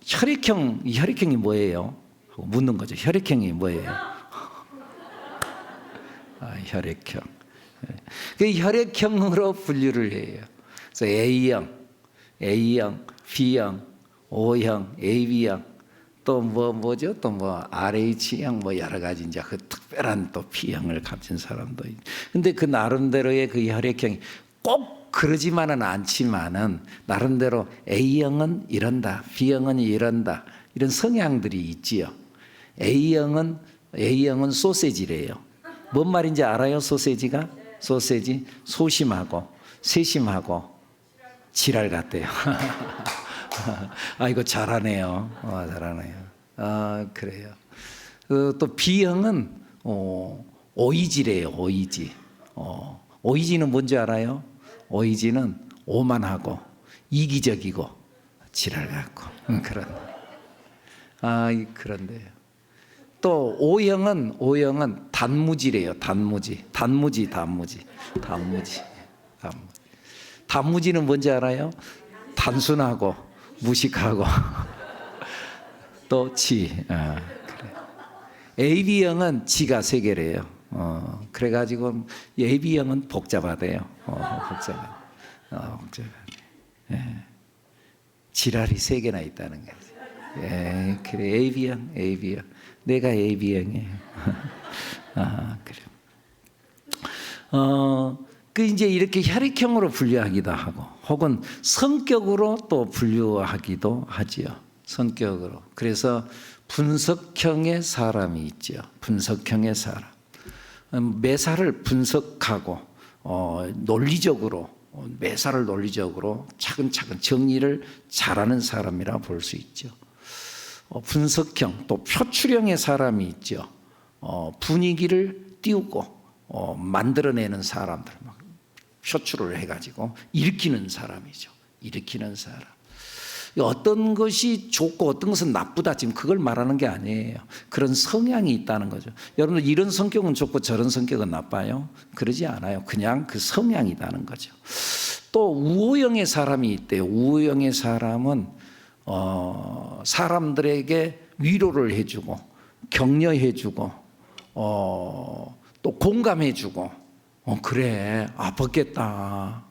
이 혈액형이 뭐예요? 하고 묻는 거죠. 혈액형이 뭐예요? 혈액형. 그 혈액형으로 분류를 해요. 그래서 A형, B형, O형, AB형, 또 뭐죠? 또 RH형 여러 가지 이제 그 특별한 또 B형을 가진 사람도 있고. 근데 그 나름대로의 그 혈액형이 꼭 그러지만은 않지만은 나름대로 A형은 이런다, B형은 이런다, 이런 성향들이 있지요. A형은 소세지래요. 뭔 말인지 알아요? 소세지 소심하고 세심하고 지랄 같대요. 이거 잘하네요. 잘하네요. 그래요. 또 B형은 오이지래요. 오이지는 뭔지 알아요? 오이지는 오만하고 이기적이고 지랄 같고 그런데요. 또 O형은 단무지래요. 단무지는 뭔지 알아요? 단순하고 무식하고 또 그래. AB형은 지가 세 개래요. 그래가지고 AB형은 복잡하대요. 복잡해. 예. 지랄이 세 개나 있다는 거죠. 예, 그래. AB형. 내가 AB형이에요. 그래. 이제 이렇게 혈액형으로 분류하기도 하고, 혹은 성격으로 또 분류하기도 하지요. 성격으로. 그래서 분석형의 사람이 있죠. 분석형의 사람. 매사를 분석하고, 매사를 논리적으로 차근차근 정리를 잘하는 사람이라 볼 수 있죠. 분석형, 또 표출형의 사람이 있죠. 분위기를 띄우고 만들어내는 사람들, 표출을 해가지고 일으키는 사람이죠. 일으키는 사람. 어떤 것이 좋고 어떤 것은 나쁘다, 지금 그걸 말하는 게 아니에요. 그런 성향이 있다는 거죠. 여러분들 이런 성격은 좋고 저런 성격은 나빠요? 그러지 않아요. 그냥 그 성향이 있다는 거죠. 또 우호형의 사람이 있대요. 우호형의 사람은 사람들에게 위로를 해주고 격려해주고 또 공감해주고 그래 아팠겠다,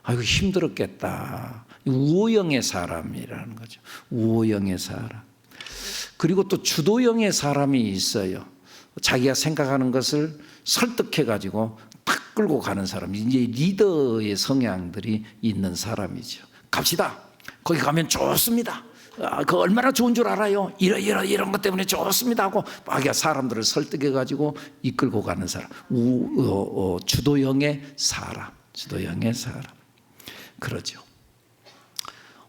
아이고 힘들었겠다. 우호형의 사람이라는 거죠. 우호형의 사람. 그리고 또 주도형의 사람이 있어요. 자기가 생각하는 것을 설득해가지고 탁 끌고 가는 사람. 이제 리더의 성향들이 있는 사람이죠. 갑시다. 거기 가면 좋습니다. 그 얼마나 좋은 줄 알아요? 이런 것 때문에 좋습니다 하고 막 사람들을 설득해가지고 이끌고 가는 사람. 주도형의 사람. 그러죠.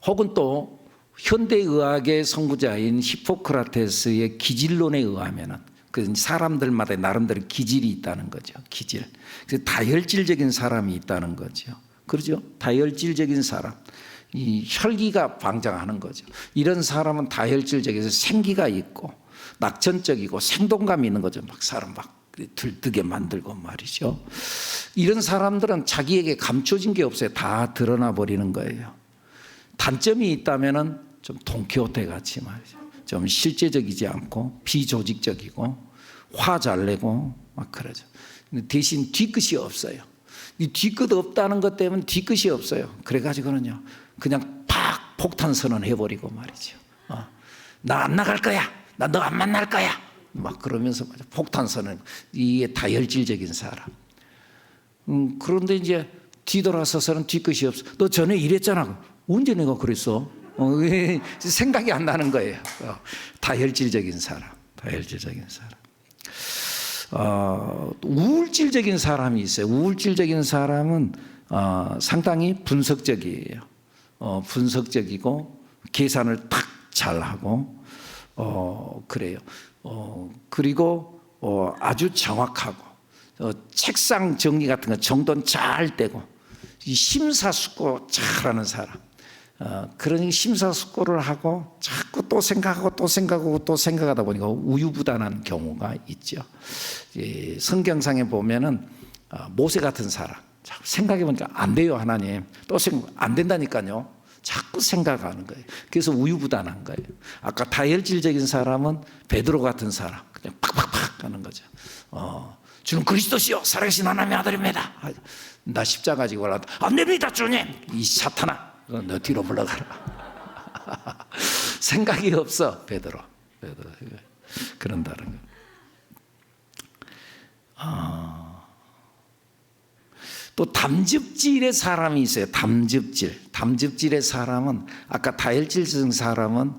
혹은 또 현대의학의 선구자인 히포크라테스의 기질론에 의하면은 그 사람들마다 나름대로 기질이 있다는 거죠. 기질. 그래서 다혈질적인 사람이 있다는 거죠. 그렇죠? 다혈질적인 사람. 이 혈기가 방장하는 거죠. 이런 사람은 다혈질적에서 생기가 있고 낙천적이고 생동감이 있는 거죠. 막 사람 들뜨게 만들고 말이죠. 이런 사람들은 자기에게 감춰진 게 없어요. 다 드러나 버리는 거예요. 단점이 있다면은 좀 돈키호테 같이 말이죠. 좀 실제적이지 않고 비조직적이고 화 잘 내고 막 그러죠. 대신 뒤끝이 없어요. 이 뒤끝 없다는 것 때문에 뒤끝이 없어요. 그래가지고는요, 그냥 팍 폭탄 선언 해버리고 말이죠. 나 안 나갈 거야. 나 너 안 만날 거야. 막 그러면서 폭탄 선언. 이게 다혈질적인 사람. 그런데 이제 뒤돌아서서는 뒤끝이 없어. 너 전에 이랬잖아. 언제 내가 그랬어? 생각이 안 나는 거예요. 다혈질적인 사람. 우울질적인 사람이 있어요. 우울질적인 사람은 상당히 분석적이에요. 분석적이고 계산을 탁 잘하고 그래요. 그리고 아주 정확하고 책상 정리 같은 거 정돈 잘 떼고 심사숙고 잘하는 사람. 그러니 심사숙고를 하고 자꾸 또 생각하다 보니까 우유부단한 경우가 있죠. 성경상에 보면은 모세 같은 사람, 생각해 보니까 안 돼요 하나님. 또 안 된다니까요. 자꾸 생각하는 거예요. 그래서 우유부단한 거예요. 아까 다혈질적인 사람은 베드로 같은 사람, 그냥 팍팍팍 하는 거죠. 주는 그리스도시요 살아계신 하나님의 아들입니다. 나 십자가 지고 올라왔다. 안 됩니다 주님. 이 사탄아, 너 뒤로 물러가라. 생각이 없어 베드로. 그런다는 거예요. 또 담즙질의 사람이 있어요. 담즙질의 사람은 아까 다혈질성 사람은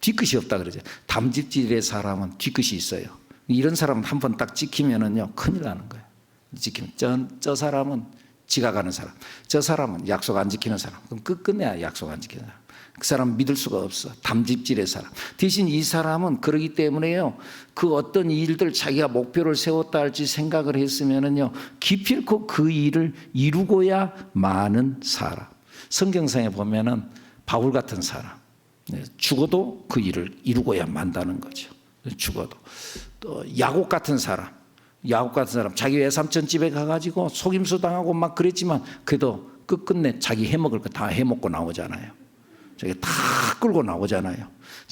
뒤끝이 없다 그러죠. 담즙질의 사람은 뒤끝이 있어요. 이런 사람은 한 번 딱 찍히면은요 큰일 나는 거예요. 찍히면 저 사람은 지각하는 사람, 저 사람은 약속 안 지키는 사람. 그럼 끝끝내 약속 안 지키는 사람. 그 사람 믿을 수가 없어. 담즙질의 사람. 대신 이 사람은 그러기 때문에요. 그 어떤 일들 자기가 목표를 세웠다 할지 생각을 했으면은요 기필코 그 일을 이루고야 마는 사람. 성경상에 보면은 바울 같은 사람. 죽어도 그 일을 이루고야 만다는 거죠. 죽어도. 또 야곱 같은 사람. 자기 외삼촌 집에 가가지고 속임수 당하고 막 그랬지만 그래도 끝끝내 자기 해먹을 거 다 해먹고 나오잖아요. 저기 다 끌고 나오잖아요.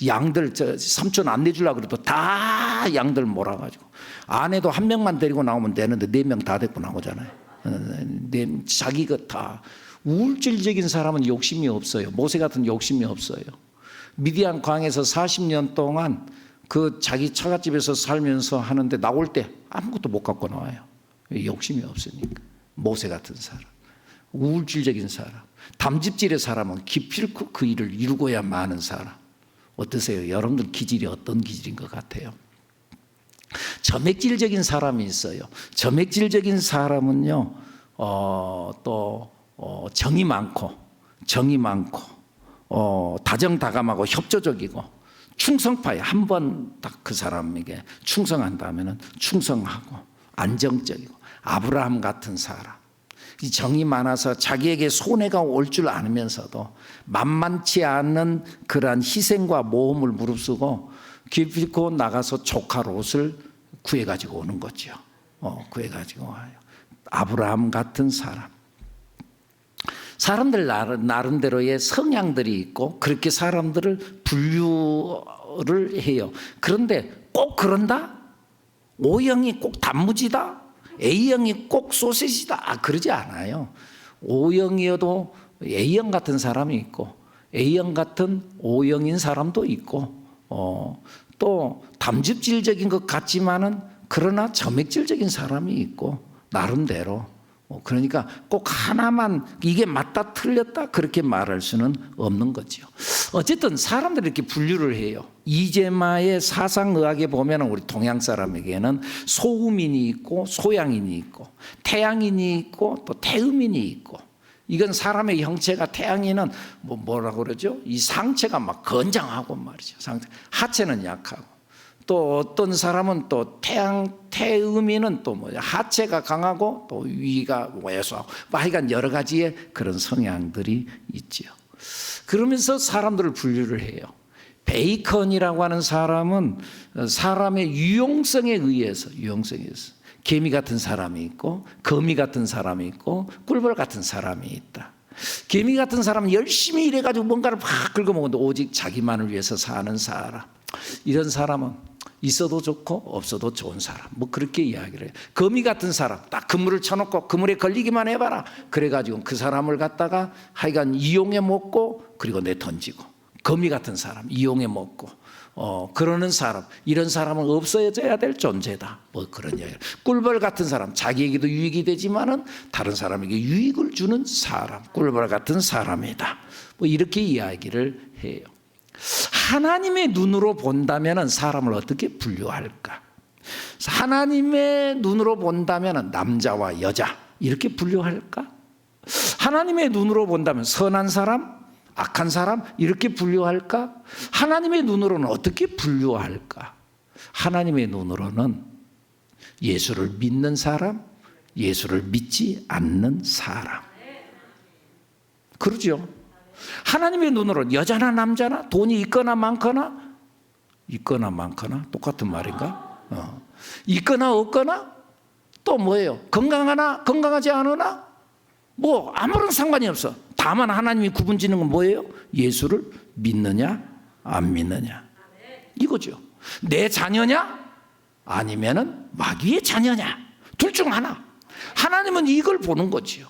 양들 삼촌 안 내주려고 그래도 다 양들 몰아가지고 아내도 한 명만 데리고 나오면 되는데 4명 다 데리고 나오잖아요. 자기 것 다. 우울질적인 사람은 욕심이 없어요. 모세 같은 욕심이 없어요. 미디안 광에서 40년 동안 그 자기 처갓집에서 살면서 하는데 나올 때 아무것도 못 갖고 나와요. 욕심이 없으니까. 모세 같은 사람, 우울질적인 사람, 담즙질의 사람은 기필코 그 일을 이루고야 마는 사람. 어떠세요? 여러분들 기질이 어떤 기질인 것 같아요? 점액질적인 사람이 있어요. 점액질적인 사람은요 정이 많고 다정다감하고 협조적이고 충성파에 한 번 딱 그 사람에게 충성한다면 충성하고 안정적이고 아브라함 같은 사람. 이 정이 많아서 자기에게 손해가 올 줄 알면서도 만만치 않은 그러한 희생과 모험을 무릅쓰고 기필코 나가서 조카 롯을 구해가지고 오는 거죠. 구해가지고 와요. 아브라함 같은 사람. 사람들 나름대로의 성향들이 있고 그렇게 사람들을 분류를 해요. 그런데 꼭 그런다? O형이 꼭 단무지다? A형이 꼭 소시지다? 그러지 않아요. O형이어도 A형 같은 사람이 있고 A형 같은 O형인 사람도 있고 또 담즙질적인 것 같지만은 그러나 점액질적인 사람이 있고 나름대로 그러니까 꼭 하나만 이게 맞다 틀렸다 그렇게 말할 수는 없는 거죠. 어쨌든 사람들이 이렇게 분류를 해요. 이재마의 사상의학에 보면 우리 동양 사람에게는 소음인이 있고 소양인이 있고 태양인이 있고 또 태음인이 있고 이건 사람의 형체가 태양인은 뭐라고 그러죠? 이 상체가 막 건장하고 말이죠. 하체는 약하고 또 어떤 사람은 또 태음인은 또 뭐냐 하체가 강하고 또 위가 왜소하고 하여간 여러 가지의 그런 성향들이 있죠. 그러면서 사람들을 분류를 해요. 베이컨이라고 하는 사람은 사람의 유용성에 의해서 개미 같은 사람이 있고 거미 같은 사람이 있고 꿀벌 같은 사람이 있다. 개미 같은 사람은 열심히 일해가지고 뭔가를 막 긁어먹는데 오직 자기만을 위해서 사는 사람. 이런 사람은 있어도 좋고 없어도 좋은 사람. 그렇게 이야기를 해요. 거미 같은 사람 딱 그물을 쳐놓고 그물에 걸리기만 해봐라. 그래가지고 그 사람을 갖다가 하여간 이용해 먹고 그리고 내던지고. 거미 같은 사람 이용해 먹고 그러는 사람. 이런 사람은 없어져야 될 존재다. 그런 이야기. 꿀벌 같은 사람 자기에게도 유익이 되지만은 다른 사람에게 유익을 주는 사람. 꿀벌 같은 사람이다. 이렇게 이야기를 해요. 하나님의 눈으로 본다면 사람을 어떻게 분류할까? 하나님의 눈으로 본다면 남자와 여자 이렇게 분류할까? 하나님의 눈으로 본다면 선한 사람, 악한 사람 이렇게 분류할까? 하나님의 눈으로는 어떻게 분류할까? 하나님의 눈으로는 예수를 믿는 사람, 예수를 믿지 않는 사람. 그러죠? 하나님의 눈으로는 여자나 남자나 돈이 있거나 많거나 똑같은 말인가? 있거나 없거나 또 뭐예요? 건강하나 건강하지 않으나 뭐 아무런 상관이 없어. 다만 하나님이 구분짓는 건 뭐예요? 예수를 믿느냐 안 믿느냐, 이거죠. 내 자녀냐 아니면은 마귀의 자녀냐, 둘 중 하나. 하나님은 이걸 보는 거지요.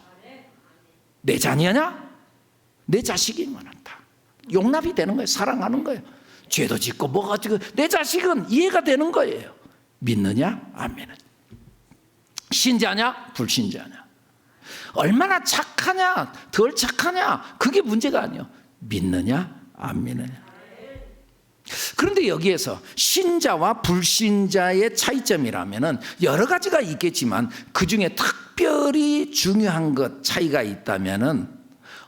내 자녀냐 내 자식이면 다 용납이 되는 거예요. 사랑하는 거예요. 죄도 짓고 뭐가 지고 내 자식은 이해가 되는 거예요. 믿느냐 안 믿느냐, 신자냐 불신자냐, 얼마나 착하냐 덜 착하냐, 그게 문제가 아니에요. 믿느냐 안 믿느냐. 그런데 여기에서 신자와 불신자의 차이점이라면 여러 가지가 있겠지만 그중에 특별히 중요한 것 차이가 있다면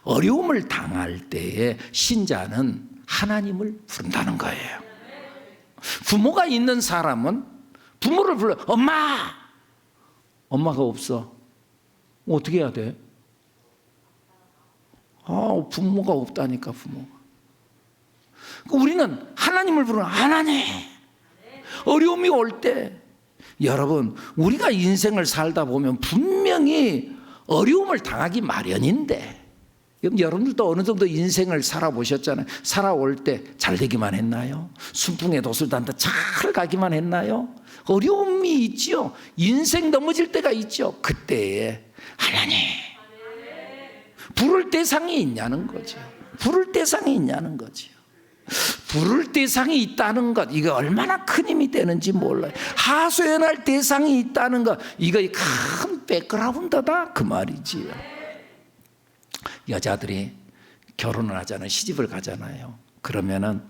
어려움을 당할 때에 신자는 하나님을 부른다는 거예요. 부모가 있는 사람은 부모를 불러. 엄마! 엄마가 없어. 어떻게 해야 돼? 부모가 없다니까, 부모가. 우리는 하나님을 부르는 하나님. 어려움이 올 때, 여러분, 우리가 인생을 살다 보면 분명히 어려움을 당하기 마련인데, 여러분들도 어느 정도 인생을 살아보셨잖아요. 살아올 때 잘 되기만 했나요? 순풍에 돛을 단다 잘 가기만 했나요? 어려움이 있죠. 인생 넘어질 때가 있죠. 그때에 하나님 부를 대상이 있냐는 거죠. 부를 대상이 있냐는 거죠. 부를 대상이 있다는 것, 이거 얼마나 큰 힘이 되는지 몰라요. 하소연할 대상이 있다는 것, 이거 큰 백그라운드다 그 말이지요. 여자들이 결혼을 하잖아요. 시집을 가잖아요. 그러면은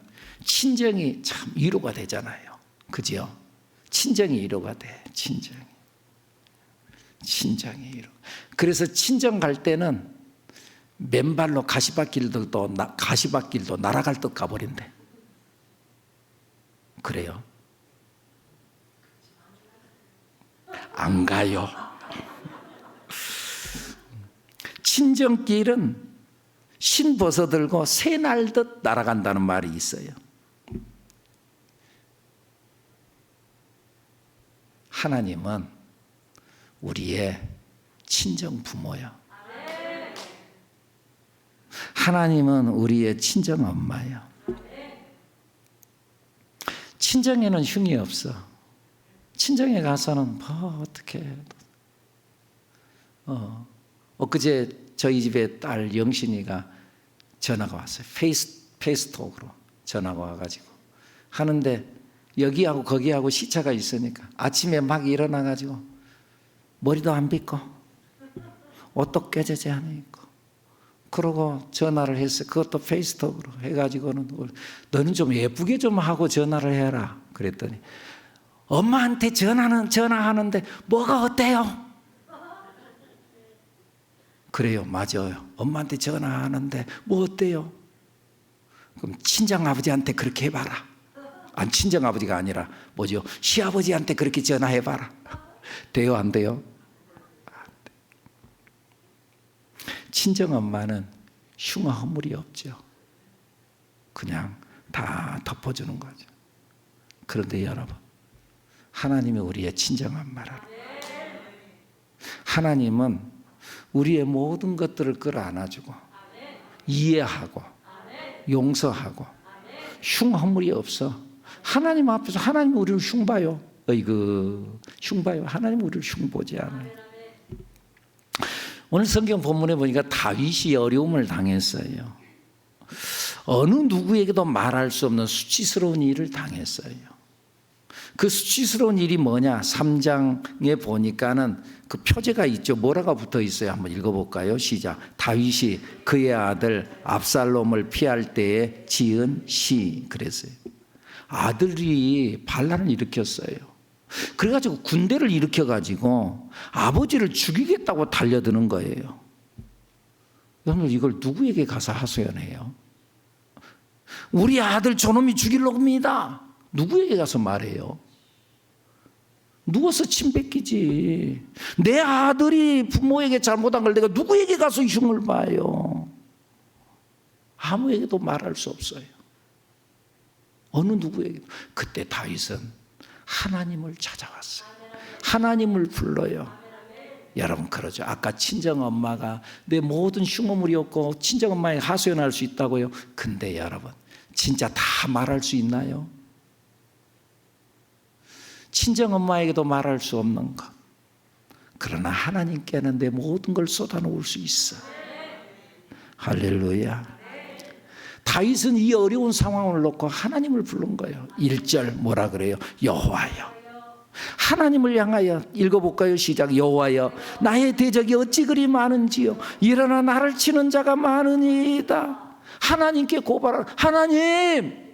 친정이 참 위로가 되잖아요. 그죠? 친정이 위로가 돼. 친정이 위로. 그래서 친정 갈 때는 맨발로 가시밭길도 날아갈 듯 가버린대. 그래요? 안 가요. 친정길은 신 벗어들고 새 날듯 날아간다는 말이 있어요. 하나님은 우리의 친정 부모요. 하나님은 우리의 친정 엄마요. 친정에는 흉이 없어. 친정에 가서는 뭐 어떻게 엊그제 저희 집에 딸 영신이가 전화가 왔어요. 페이스톡으로 전화가 와가지고 하는데 여기하고 거기하고 시차가 있으니까 아침에 막 일어나가지고 머리도 안 빗고 옷도 깨지지 않아 있고 그러고 전화를 했어요. 그것도 페이스톡으로 해가지고는 너는 좀 예쁘게 좀 하고 전화를 해라 그랬더니 엄마한테 전화하는데 뭐가 어때요? 그래요, 맞아요. 엄마한테 전화하는데 뭐 어때요? 그럼 친정아버지한테 그렇게 해봐라. 친정아버지가 아니라 뭐죠? 시아버지한테 그렇게 전화해봐라. 돼요, 안 돼요? 안 돼. 친정엄마는 흉어 허물이 없죠. 그냥 다 덮어주는 거죠. 그런데 여러분, 하나님이 우리의 친정엄마라. 하나님은 우리의 모든 것들을 끌어안아주고 이해하고 용서하고 흉허물이 없어. 하나님 앞에서 하나님 우리를 흉봐요. 어이구 흉봐요. 하나님 우리를 흉보지 않아요. 오늘 성경 본문에 보니까 다윗이 어려움을 당했어요. 어느 누구에게도 말할 수 없는 수치스러운 일을 당했어요. 그 수치스러운 일이 뭐냐? 3장에 보니까는 그 표제가 있죠. 뭐라고 붙어 있어요? 한번 읽어볼까요? 시작. 다윗이 그의 아들 압살롬을 피할 때에 지은 시. 그랬어요. 아들이 반란을 일으켰어요. 그래가지고 군대를 일으켜가지고 아버지를 죽이겠다고 달려드는 거예요. 여러분 이걸 누구에게 가서 하소연해요? 우리 아들 저놈이 죽이려고 합니다. 누구에게 가서 말해요? 누워서 침 뱉기지. 내 아들이 부모에게 잘못한 걸 내가 누구에게 가서 흉을 봐요? 아무에게도 말할 수 없어요. 어느 누구에게. 그때 다윗은 하나님을 찾아왔어요. 하나님을 불러요. 여러분 그러죠. 아까 친정엄마가 내 모든 흉어물이었고 친정엄마에 하소연할 수 있다고요. 근데 여러분 진짜 다 말할 수 있나요? 친정엄마에게도 말할 수 없는 것. 그러나 하나님께는 내 모든 걸 쏟아놓을 수 있어. 할렐루야. 다윗은 이 어려운 상황을 놓고 하나님을 부른 거예요. 1절 뭐라 그래요? 여호와여. 하나님을 향하여 읽어볼까요? 시작. 여호와여, 나의 대적이 어찌 그리 많은지요. 일어나 나를 치는 자가 많으니이다. 하나님께 고발하라. 하나님,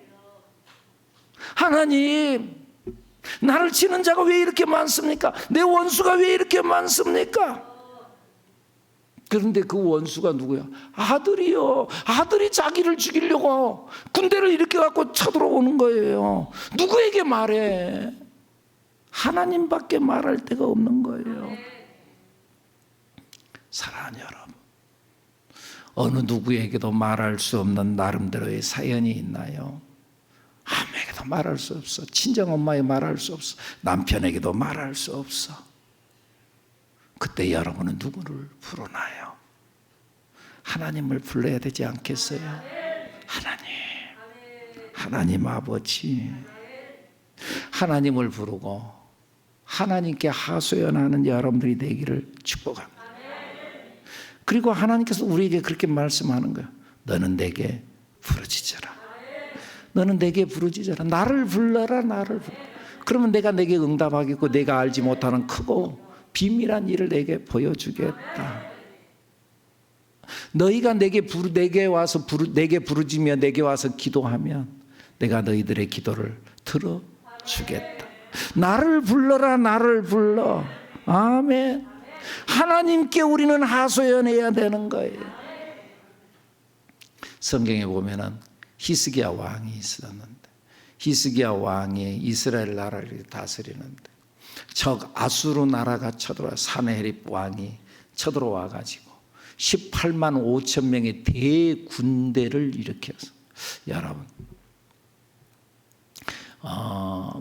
나를 치는 자가 왜 이렇게 많습니까? 내 원수가 왜 이렇게 많습니까? 그런데 그 원수가 누구야? 아들이요. 아들이 자기를 죽이려고 군대를 이렇게 갖고 쳐들어오는 거예요. 누구에게 말해? 하나님밖에 말할 데가 없는 거예요. 사랑하는 여러분, 어느 누구에게도 말할 수 없는 나름대로의 사연이 있나요? 아무에게도 말할 수 없어. 친정엄마에 말할 수 없어. 남편에게도 말할 수 없어. 그때 여러분은 누구를 부르나요? 하나님을 불러야 되지 않겠어요? 하나님 아버지, 하나님을 부르고 하나님께 하소연하는 여러분들이 되기를 축복합니다. 그리고 하나님께서 우리에게 그렇게 말씀하는 거예요. 너는 내게 부르짖어라. 너는 내게 부르짖어라. 나를 불러라. 나를 불러. 그러면 내가 내게 응답하겠고 내가 알지 못하는 크고 비밀한 일을 내게 보여주겠다. 너희가 내게 와서 내게 부르짖며 내게 와서 기도하면 내가 너희들의 기도를 들어주겠다. 나를 불러라. 나를 불러. 아멘. 하나님께 우리는 하소연해야 되는 거예요. 성경에 보면은 히스기야 왕이 있었는데, 히스기야 왕이 이스라엘 나라를 다스리는데 적 아수르 나라가 쳐들어와 사네헤립 왕이 쳐들어와 가지고 18만 5천 명의 대군대를 일으켰어. 여러분,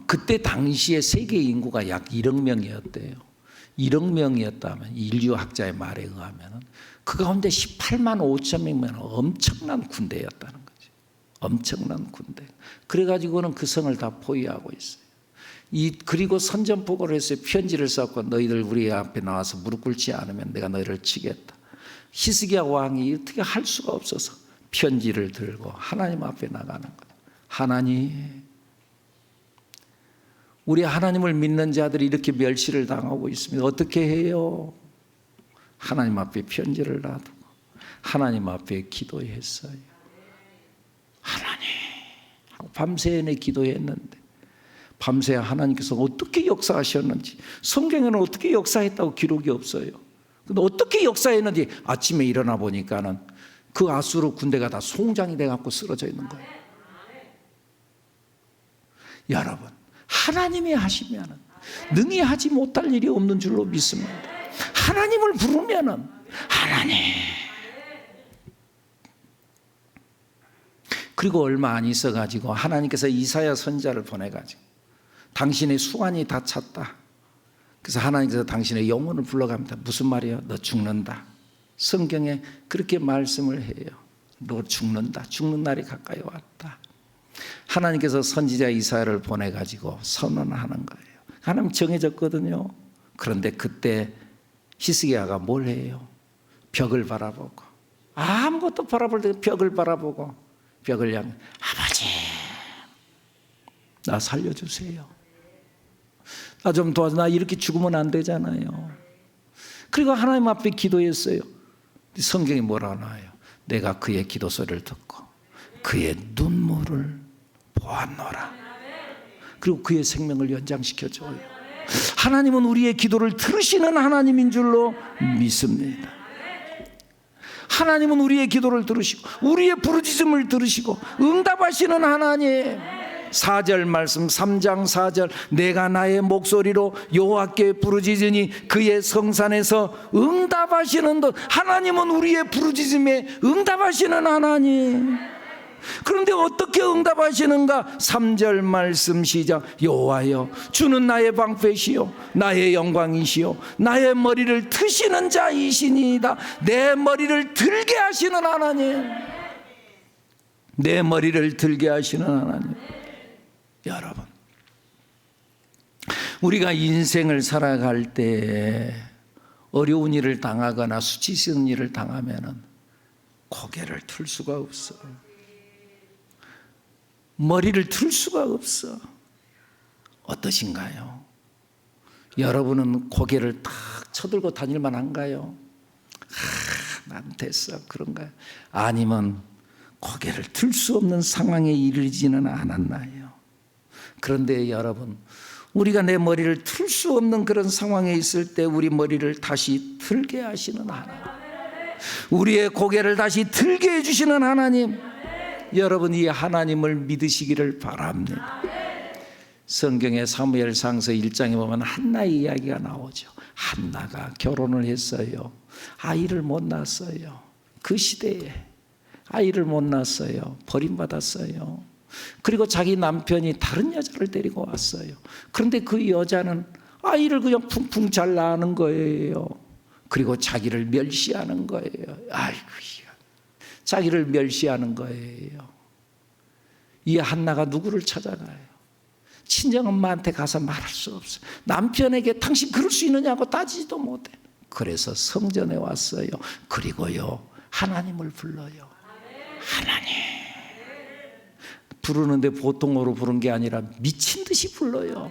그때 당시에 세계 인구가 약 1억 명이었대요. 1억 명이었다면 인류학자의 말에 의하면 그 가운데 18만 5천 명이면 엄청난 군대였다는 거죠. 엄청난 군대. 그래가지고는 그 성을 다 포위하고 있어요. 그리고 선전포고를 해서 편지를 썼고 너희들 우리 앞에 나와서 무릎 꿇지 않으면 내가 너희를 치겠다. 히스기야 왕이 어떻게 할 수가 없어서 편지를 들고 하나님 앞에 나가는 거예요. 하나님, 우리 하나님을 믿는 자들이 이렇게 멸시를 당하고 있습니다. 어떻게 해요? 하나님 앞에 편지를 놔두고 하나님 앞에 기도했어요. 하나님 하고 밤새내 기도했는데 밤새 하나님께서 어떻게 역사하셨는지, 성경에는 어떻게 역사했다고 기록이 없어요. 근데 어떻게 역사했는지 아침에 일어나 보니까는 그 아수르 군대가 다 송장이 돼갖고 쓰러져 있는 거예요. 여러분, 하나님이 하시면은 능히 하지 못할 일이 없는 줄로 믿습니다. 하나님을 부르면은 하나님. 그리고 얼마 안 있어가지고 하나님께서 이사야 선지자를 보내가지고 당신의 수완이 다 찼다. 그래서 하나님께서 당신의 영혼을 불러갑니다. 무슨 말이에요? 너 죽는다. 성경에 그렇게 말씀을 해요. 너 죽는다. 죽는 날이 가까이 왔다. 하나님께서 선지자 이사야를 보내가지고 선언하는 거예요. 하나님 정해졌거든요. 그런데 그때 히스기야가 뭘 해요? 벽을 바라보고, 아무것도 바라볼 때 벽을 바라보고 벽을 향해 아버지 나 살려주세요. 나 좀 도와줘. 나 이렇게 죽으면 안 되잖아요. 그리고 하나님 앞에 기도했어요. 성경에 뭐라 나와요? 내가 그의 기도 소리를 듣고 그의 눈물을 보았노라. 그리고 그의 생명을 연장시켜줘요. 하나님은 우리의 기도를 들으시는 하나님인 줄로 믿습니다. 하나님은 우리의 기도를 들으시고 우리의 부르짖음을 들으시고 응답하시는 하나님. 4절 말씀, 3장 4절, 내가 나의 목소리로 여호와께 부르짖으니 그의 성산에서 응답하시는 듯. 하나님은 우리의 부르짖음에 응답하시는 하나님. 그런데 어떻게 응답하시는가? 3절 말씀 시작. 여호와여, 주는 나의 방패시요 나의 영광이시요 나의 머리를 트시는 자이시니이다. 내 머리를 들게 하시는 하나님, 내 머리를 들게 하시는 하나님. 여러분, 우리가 인생을 살아갈 때 어려운 일을 당하거나 수치스러운 일을 당하면 고개를 틀 수가 없어. 머리를 틀 수가 없어. 어떠신가요? 여러분은 고개를 탁 쳐들고 다닐 만한가요? 난 됐어, 그런가요? 아니면 고개를 들 수 없는 상황에 이르지는 않았나요? 그런데 여러분, 우리가 내 머리를 틀 수 없는 그런 상황에 있을 때 우리 머리를 다시 들게 하시는 하나님, 우리의 고개를 다시 들게 해주시는 하나님, 여러분 이 하나님을 믿으시기를 바랍니다. 성경의 사무엘상서 1장에 보면 한나의 이야기가 나오죠. 한나가 결혼을 했어요. 아이를 못 낳았어요. 그 시대에 아이를 못 낳았어요. 버림받았어요. 그리고 자기 남편이 다른 여자를 데리고 왔어요. 그런데 그 여자는 아이를 그냥 풍풍 잘 낳는 거예요. 그리고 자기를 멸시하는 거예요. 아이고, 자기를 멸시하는 거예요. 이 한나가 누구를 찾아가요? 친정엄마한테 가서 말할 수 없어요. 남편에게 당신 그럴 수 있느냐고 따지지도 못해. 그래서 성전에 왔어요. 그리고요, 하나님을 불러요. 하나님 부르는데 보통으로 부른 게 아니라 미친 듯이 불러요.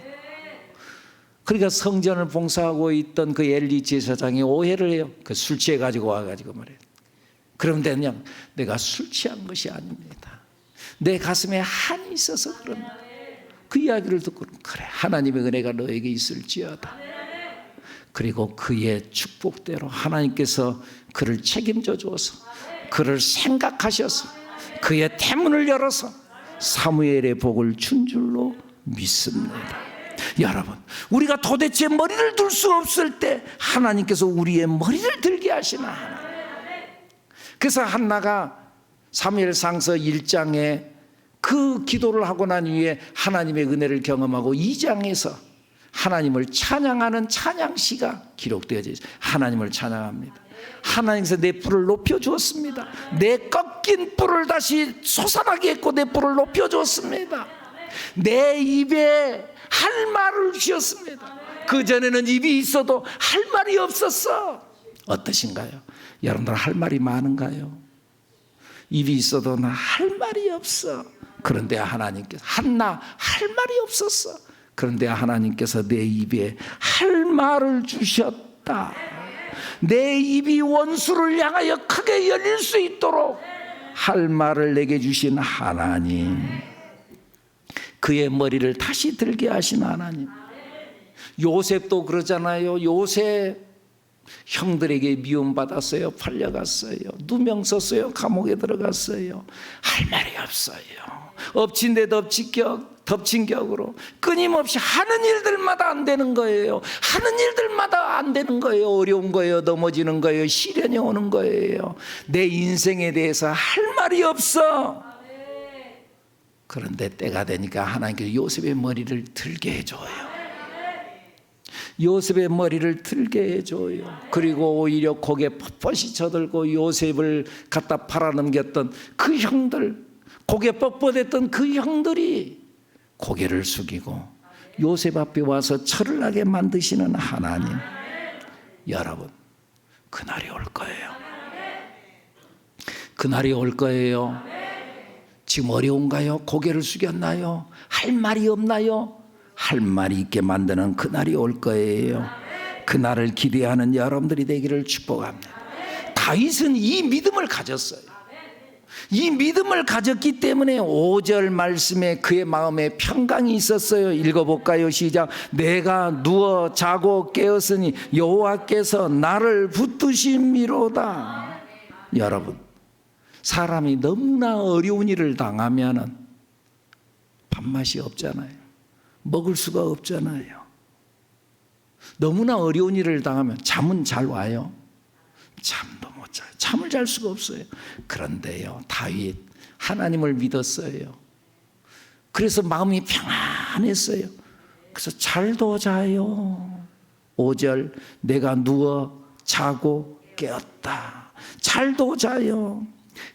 그러니까 성전을 봉사하고 있던 그 엘리 제사장이 오해를 해요. 그 술 취해 가지고 와가지고 말해요. 그런데 그냥 내가 술 취한 것이 아닙니다. 내 가슴에 한이 있어서 그럽니다. 그 이야기를 듣고 그래, 하나님의 은혜가 너에게 있을지어다. 그리고 그의 축복대로 하나님께서 그를 책임져 주어서 그를 생각하셔서 그의 태문을 열어서 사무엘의 복을 준 줄로 믿습니다. 여러분, 우리가 도대체 머리를 들 수 없을 때 하나님께서 우리의 머리를 들게 하시나 하나님. 그래서 한나가 사무엘상서 1장에 그 기도를 하고 난 이후에 하나님의 은혜를 경험하고 2장에서 하나님을 찬양하는 찬양시가 기록되어져 있어요. 하나님을 찬양합니다. 하나님께서 내 뿔을 높여주었습니다. 내 꺾인 뿔을 다시 솟아나게 했고 내 뿔을 높여주었습니다. 내 입에 할 말을 주셨습니다. 그전에는 입이 있어도 할 말이 없었어. 어떠신가요? 여러분들 할 말이 많은가요? 입이 있어도 나 할 말이 없어. 그런데 하나님께서 한나 할 말이 없었어. 그런데 하나님께서 내 입에 할 말을 주셨다. 내 입이 원수를 향하여 크게 열릴 수 있도록 할 말을 내게 주신 하나님, 그의 머리를 다시 들게 하신 하나님. 요셉도 그러잖아요. 요셉 형들에게 미움받았어요. 팔려갔어요. 누명 썼어요. 감옥에 들어갔어요. 할 말이 없어요. 엎친 데 덮친 격으로 끊임없이 하는 일들마다 안 되는 거예요. 하는 일들마다 안 되는 거예요. 어려운 거예요. 넘어지는 거예요. 시련이 오는 거예요. 내 인생에 대해서 할 말이 없어. 그런데 때가 되니까 하나님께서 요셉의 머리를 들게 해줘요. 요셉의 머리를 들게 해줘요. 그리고 오히려 고개 뻣뻣이 쳐들고 요셉을 갖다 팔아넘겼던 그 형들, 고개 뻣뻣했던 그 형들이 고개를 숙이고 요셉 앞에 와서 철을 나게 만드시는 하나님. 여러분, 그날이 올 거예요. 그날이 올 거예요. 지금 어려운가요? 고개를 숙였나요? 할 말이 없나요? 할 말이 있게 만드는 그날이 올 거예요. 그날을 기대하는 여러분들이 되기를 축복합니다. 다윗은 이 믿음을 가졌어요. 이 믿음을 가졌기 때문에 5절 말씀에 그의 마음에 평강이 있었어요. 읽어볼까요? 시작. 내가 누워 자고 깨었으니 여호와께서 나를 붙드심이로다. 여러분, 사람이 너무나 어려운 일을 당하면 밥맛이 없잖아요. 먹을 수가 없잖아요. 너무나 어려운 일을 당하면 잠은 잘 와요? 잠도 못 자요. 잠을 잘 수가 없어요. 그런데요, 다윗 하나님을 믿었어요. 그래서 마음이 평안했어요. 그래서 잘도 자요. 5절, 내가 누워 자고 깨었다. 잘도 자요.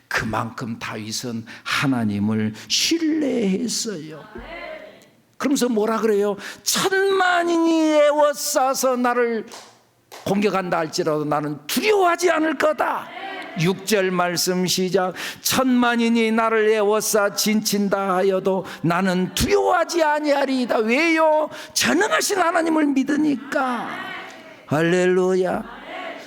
그만큼 다윗은 하나님을 신뢰했어요. 그러면서 뭐라 그래요? 천만인이 에워싸서 나를 공격한다 할지라도 나는 두려워하지 않을 거다. 6절 말씀 시작. 천만인이 나를 에워싸 진친다 하여도 나는 두려워하지 아니하리이다. 왜요? 전능하신 하나님을 믿으니까. 할렐루야.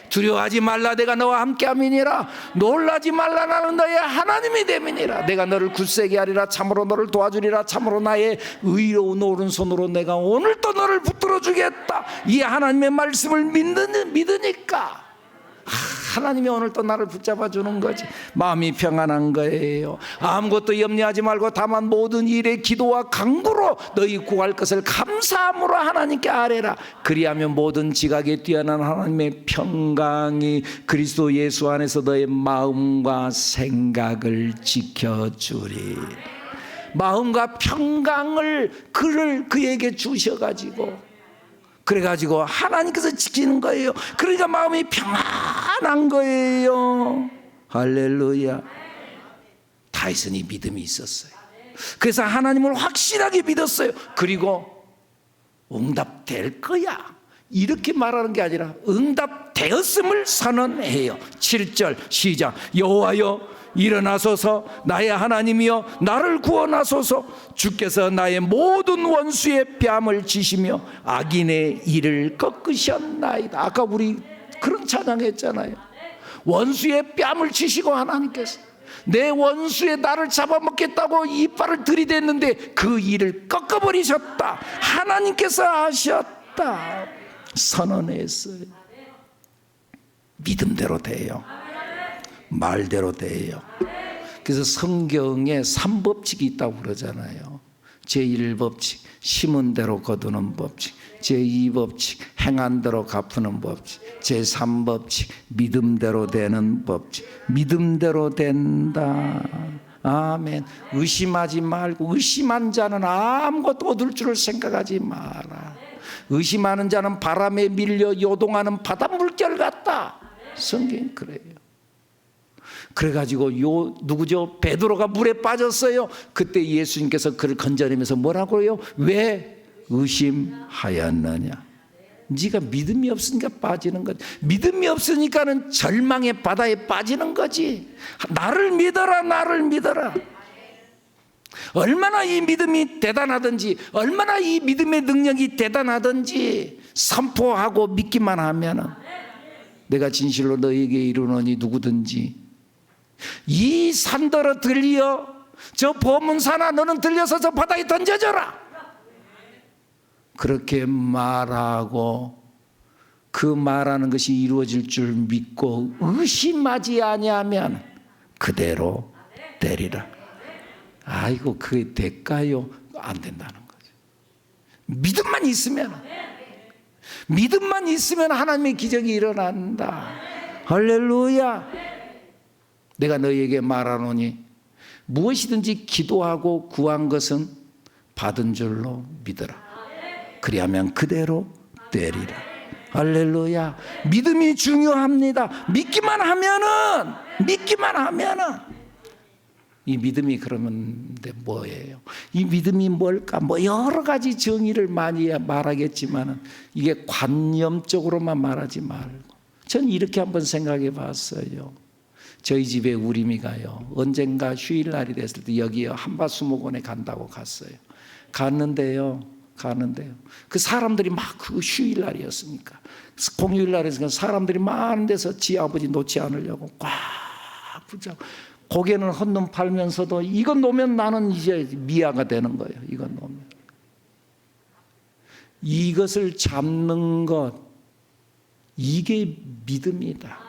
두려워하지 말라, 내가 너와 함께함이니라. 놀라지 말라, 나는 너의 하나님이 됨이니라. 내가 너를 굳세게 하리라. 참으로 너를 도와주리라. 참으로 나의 의로운 오른손으로 내가 오늘 또 너를 붙들어 주겠다. 이 하나님의 말씀을 믿으니까 하나님이 오늘 또 나를 붙잡아 주는 거지. 마음이 평안한 거예요. 아무것도 염려하지 말고 다만 모든 일에 기도와 간구로 너희 구할 것을 감사함으로 하나님께 아뢰라. 그리하면 모든 지각에 뛰어난 하나님의 평강이 그리스도 예수 안에서 너의 마음과 생각을 지켜주리. 마음과 평강을 그에게 주셔가지고, 그래가지고 하나님께서 지키는 거예요. 그러니까 마음이 평안한 거예요. 할렐루야. 다윗은 이 믿음이 있었어요. 그래서 하나님을 확실하게 믿었어요. 그리고 응답될 거야 이렇게 말하는 게 아니라 응답되었음을 선언해요. 7절 시작. 여호와여 일어나소서, 나의 하나님이여 나를 구원하소서. 주께서 나의 모든 원수의 뺨을 치시며 악인의 일을 꺾으셨나이다. 아까 우리 그런 찬양했잖아요. 원수의 뺨을 치시고, 하나님께서 내 원수의 나를 잡아먹겠다고 이빨을 들이댔는데 그 일을 꺾어버리셨다. 하나님께서 하셨다. 선언했어요. 믿음대로 돼요. 말대로 돼요. 그래서 성경에 3법칙이 있다고 그러잖아요. 제1법칙, 심은 대로 거두는 법칙. 제2법칙, 행한 대로 갚는 법칙. 제3법칙, 믿음대로 되는 법칙. 믿음대로 된다. 아멘. 의심하지 말고, 의심한 자는 아무것도 얻을 줄을 생각하지 마라. 의심하는 자는 바람에 밀려 요동하는 바닷물결 같다. 성경이 그래요. 그래가지고 누구죠? 베드로가 물에 빠졌어요. 그때 예수님께서 그를 건져내면서 뭐라고 해요? 왜 의심하였느냐? 네가 믿음이 없으니까 빠지는 거지. 믿음이 없으니까는 절망의 바다에 빠지는 거지. 나를 믿어라, 나를 믿어라. 얼마나 이 믿음이 대단하든지, 얼마나 이 믿음의 능력이 대단하든지 선포하고 믿기만 하면은, 내가 진실로 너에게 이르노니 누구든지 이 산더러 들려, 저 보문산아 너는 들려서 저 바다에 던져져라. 그렇게 말하고 그 말하는 것이 이루어질 줄 믿고 의심하지 아니하면 그대로 되리라. 아이고, 그게 될까요? 안 된다는 거죠. 믿음만 있으면, 믿음만 있으면 하나님의 기적이 일어난다. 할렐루야. 내가 너희에게 말하노니 무엇이든지 기도하고 구한 것은 받은 줄로 믿어라. 그리하면 그대로 되리라. 할렐루야. 믿음이 중요합니다. 믿기만 하면은 이 믿음이 그러면 뭐예요? 이 믿음이 뭘까? 뭐 여러 가지 정의를 많이 말하겠지만은 이게 관념적으로만 말하지 말고, 전 이렇게 한번 생각해 봤어요. 저희 집에 우림이가요, 언젠가 휴일날이 됐을 때 여기 한밭수목원에 간다고 갔어요. 갔는데요. 그 사람들이 막 그 휴일날이었으니까, 공휴일날이었으니까 사람들이 많은 데서 지 아버지 놓지 않으려고 꽉 붙잡고, 고개는 헛눈 팔면서도 이건 놓으면 나는 이제 미아가 되는 거예요. 이건 놓으면. 이것을 잡는 것, 이게 믿음이다.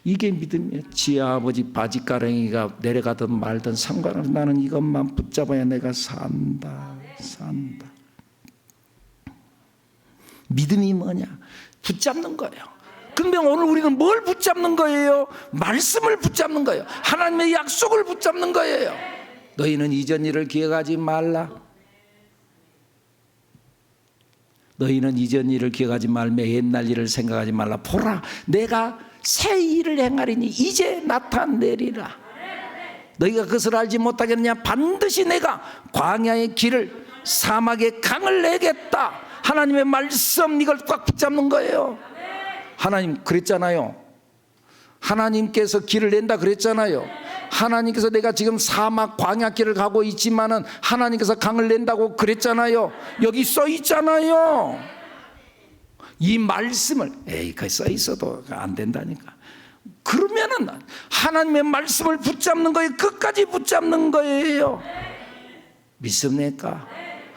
이게 믿음이에요. 지 아버지 바지가랑이가 내려가든 말든 상관없이 나는 이것만 붙잡아야 내가 산다. 믿음이 뭐냐? 붙잡는 거예요. 근데 오늘 우리는 뭘 붙잡는 거예요? 말씀을 붙잡는 거예요. 하나님의 약속을 붙잡는 거예요. 너희는 이전 일을 기억하지 말라. 너희는 이전 일을 기억하지 말며 옛날 일을 생각하지 말라. 보라, 내가 새 일을 행하리니 이제 나타내리라. 너희가 그것을 알지 못하겠느냐? 반드시 내가 광야의 길을 사막의 강을 내겠다. 하나님의 말씀, 이걸 꽉 붙잡는 거예요. 하나님 그랬잖아요. 하나님께서 길을 낸다 그랬잖아요. 하나님께서 내가 지금 사막 광야길을 가고 있지만은 하나님께서 강을 낸다고 그랬잖아요. 여기 써 있잖아요. 이 말씀을 거기 써 있어도 안 된다니까. 그러면은 하나님의 말씀을 붙잡는 거예요. 끝까지 붙잡는 거예요. 믿습니까?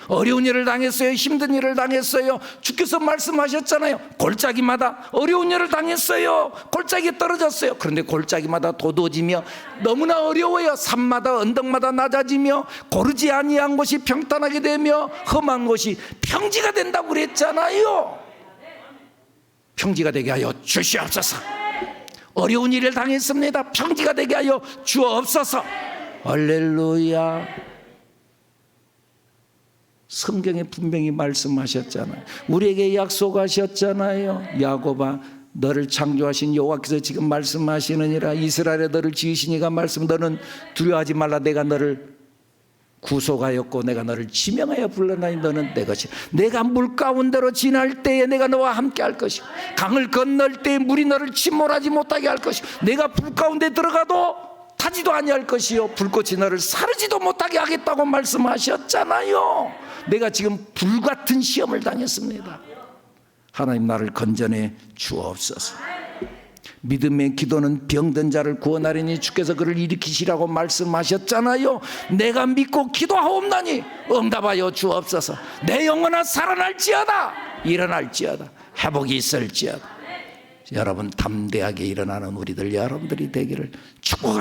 어려운 일을 당했어요. 힘든 일을 당했어요. 주께서 말씀하셨잖아요. 골짜기마다 어려운 일을 당했어요. 골짜기에 떨어졌어요. 그런데 골짜기마다 도도지며 너무나 어려워요. 산마다 언덕마다 낮아지며 고르지 아니한 곳이 평탄하게 되며 험한 곳이 평지가 된다고 그랬잖아요. 평지가 되게 하여 주시옵소서. 어려운 일을 당했습니다. 평지가 되게 하여 주옵소서. 할렐루야. 성경에 분명히 말씀하셨잖아요. 우리에게 약속하셨잖아요. 야곱아, 너를 창조하신 여호와께서 지금 말씀하시느니라. 이스라엘에 너를 지으시니가 말씀, 너는 두려워하지 말라. 내가 너를 구속하였고 내가 너를 지명하여 불러나니 너는 내 것이. 내가 물 가운데로 지날 때에 내가 너와 함께 할 것이고 강을 건널 때에 물이 너를 침몰하지 못하게 할 것이고 내가 불 가운데 들어가도 타지도 아니할 것이요 불꽃이 너를 사르지도 못하게 하겠다고 말씀하셨잖아요. 내가 지금 불같은 시험을 당했습니다. 하나님 나를 건져내 주옵소서. 믿음의 기도는 병든 자를 구원하리니 주께서 그를 일으키시라고 말씀하셨잖아요. 내가 믿고 기도하옵나니 응답하여 주옵소서. 내 영혼아 살아날지어다. 일어날지어다. 회복이 있을지어다. 여러분 담대하게 일어나는 우리들 여러분들이 되기를 축복합니다.